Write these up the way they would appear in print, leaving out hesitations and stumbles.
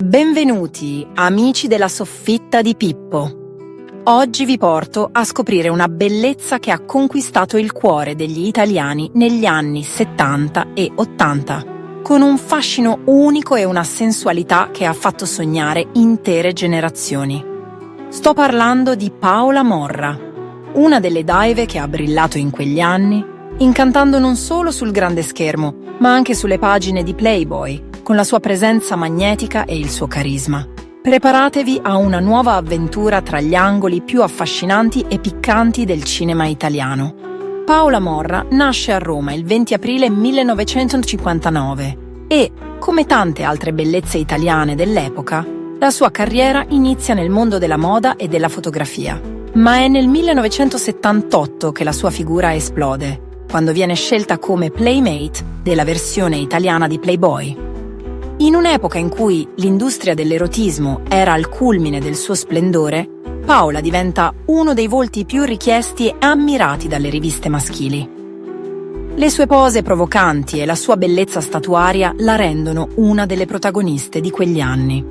Benvenuti, amici della soffitta di Pippo. Oggi vi porto a scoprire una bellezza che ha conquistato il cuore degli italiani negli anni 70 e 80, con un fascino unico e una sensualità che ha fatto sognare intere generazioni. Sto parlando di Paola Morra, una delle dive che ha brillato in quegli anni, incantando non solo sul grande schermo, ma anche sulle pagine di Playboy, con la sua presenza magnetica e il suo carisma. Preparatevi a una nuova avventura tra gli angoli più affascinanti e piccanti del cinema italiano. Paola Morra nasce a Roma il 20 aprile 1959 e, come tante altre bellezze italiane dell'epoca, la sua carriera inizia nel mondo della moda e della fotografia. Ma è nel 1978 che la sua figura esplode, quando viene scelta come Playmate della versione italiana di Playboy. In un'epoca in cui l'industria dell'erotismo era al culmine del suo splendore, Paola diventa uno dei volti più richiesti e ammirati dalle riviste maschili. Le sue pose provocanti e la sua bellezza statuaria la rendono una delle protagoniste di quegli anni.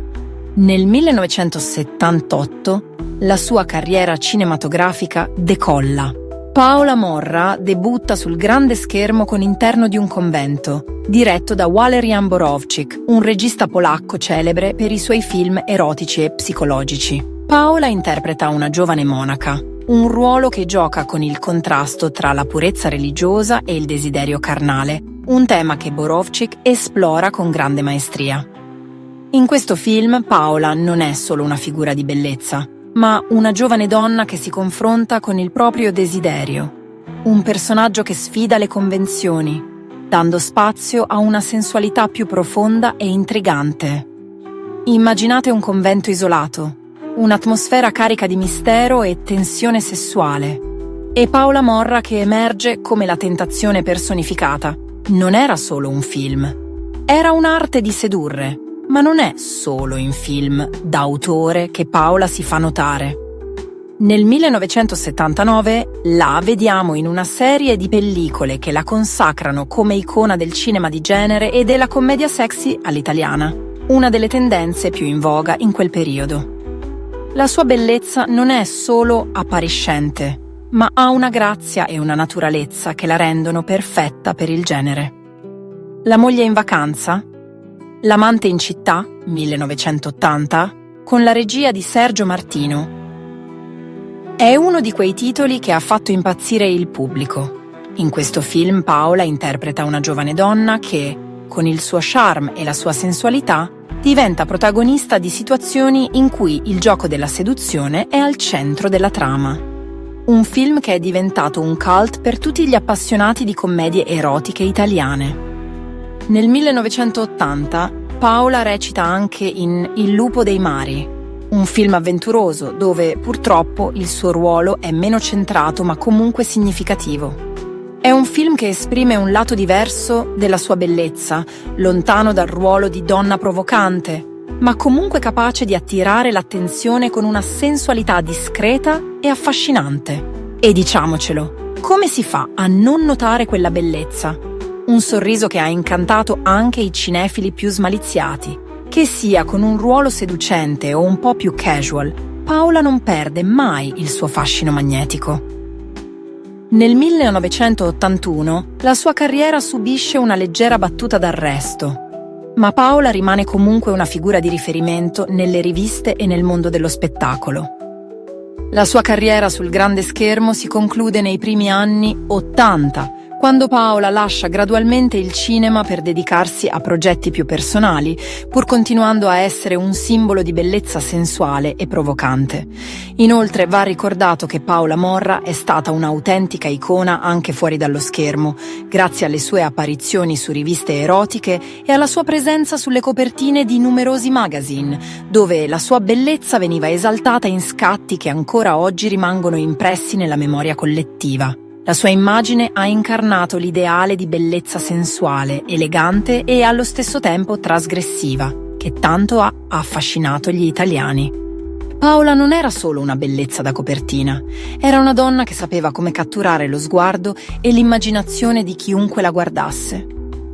Nel 1978 la sua carriera cinematografica decolla. Paola Morra debutta sul grande schermo con Interno di un convento, diretto da Walerian Borowczyk, un regista polacco celebre per i suoi film erotici e psicologici. Paola interpreta una giovane monaca, un ruolo che gioca con il contrasto tra la purezza religiosa e il desiderio carnale, un tema che Borowczyk esplora con grande maestria. In questo film Paola non è solo una figura di bellezza, ma una giovane donna che si confronta con il proprio desiderio, un personaggio che sfida le convenzioni, dando spazio a una sensualità più profonda e intrigante. Immaginate un convento isolato, un'atmosfera carica di mistero e tensione sessuale, e Paola Morra che emerge come la tentazione personificata. Non era solo un film, era un'arte di sedurre. Ma non è solo in film d'autore che Paola si fa notare. Nel 1979 la vediamo in una serie di pellicole che la consacrano come icona del cinema di genere e della commedia sexy all'italiana, una delle tendenze più in voga in quel periodo. La sua bellezza non è solo appariscente, ma ha una grazia e una naturalezza che la rendono perfetta per il genere. La moglie in vacanza? L'amante in città, 1980, con la regia di Sergio Martino. È uno di quei titoli che ha fatto impazzire il pubblico. In questo film Paola interpreta una giovane donna che, con il suo charme e la sua sensualità, diventa protagonista di situazioni in cui il gioco della seduzione è al centro della trama. Un film che è diventato un cult per tutti gli appassionati di commedie erotiche italiane. Nel 1980 Paola recita anche in Il lupo dei mari, un film avventuroso dove purtroppo il suo ruolo è meno centrato ma comunque significativo. È un film che esprime un lato diverso della sua bellezza, lontano dal ruolo di donna provocante, ma comunque capace di attirare l'attenzione con una sensualità discreta e affascinante. E diciamocelo, come si fa a non notare quella bellezza? Un sorriso che ha incantato anche i cinefili più smaliziati. Che sia con un ruolo seducente o un po' più casual, Paola non perde mai il suo fascino magnetico. Nel 1981 la sua carriera subisce una leggera battuta d'arresto, ma Paola rimane comunque una figura di riferimento nelle riviste e nel mondo dello spettacolo. La sua carriera sul grande schermo si conclude nei primi anni 80, quando Paola lascia gradualmente il cinema per dedicarsi a progetti più personali, pur continuando a essere un simbolo di bellezza sensuale e provocante. Inoltre va ricordato che Paola Morra è stata un'autentica icona anche fuori dallo schermo, grazie alle sue apparizioni su riviste erotiche e alla sua presenza sulle copertine di numerosi magazine, dove la sua bellezza veniva esaltata in scatti che ancora oggi rimangono impressi nella memoria collettiva. La sua immagine ha incarnato l'ideale di bellezza sensuale, elegante e allo stesso tempo trasgressiva, che tanto ha affascinato gli italiani. Paola non era solo una bellezza da copertina, era una donna che sapeva come catturare lo sguardo e l'immaginazione di chiunque la guardasse.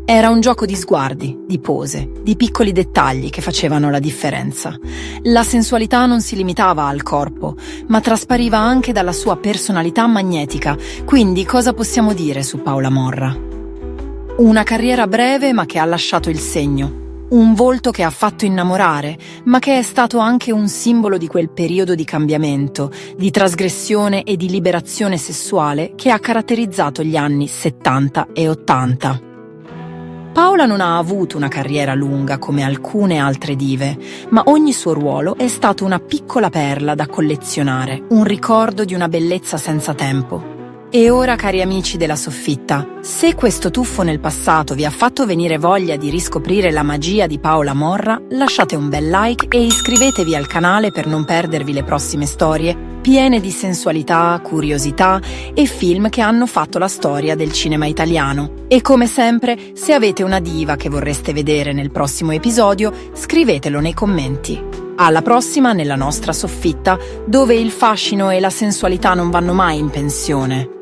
Era un gioco di sguardi, di pose, di piccoli dettagli che facevano la differenza. La sensualità non si limitava al corpo, ma traspariva anche dalla sua personalità magnetica. Quindi cosa possiamo dire su Paola Morra? Una carriera breve ma che ha lasciato il segno. Un volto che ha fatto innamorare, ma che è stato anche un simbolo di quel periodo di cambiamento, di trasgressione e di liberazione sessuale che ha caratterizzato gli anni 70 e 80. Paola non ha avuto una carriera lunga come alcune altre dive, ma ogni suo ruolo è stato una piccola perla da collezionare, un ricordo di una bellezza senza tempo. E ora, cari amici della Soffitta, se questo tuffo nel passato vi ha fatto venire voglia di riscoprire la magia di Paola Morra, lasciate un bel like e iscrivetevi al canale per non perdervi le prossime storie piene di sensualità, curiosità e film che hanno fatto la storia del cinema italiano. E come sempre, se avete una diva che vorreste vedere nel prossimo episodio, scrivetelo nei commenti. Alla prossima nella nostra Soffitta, dove il fascino e la sensualità non vanno mai in pensione.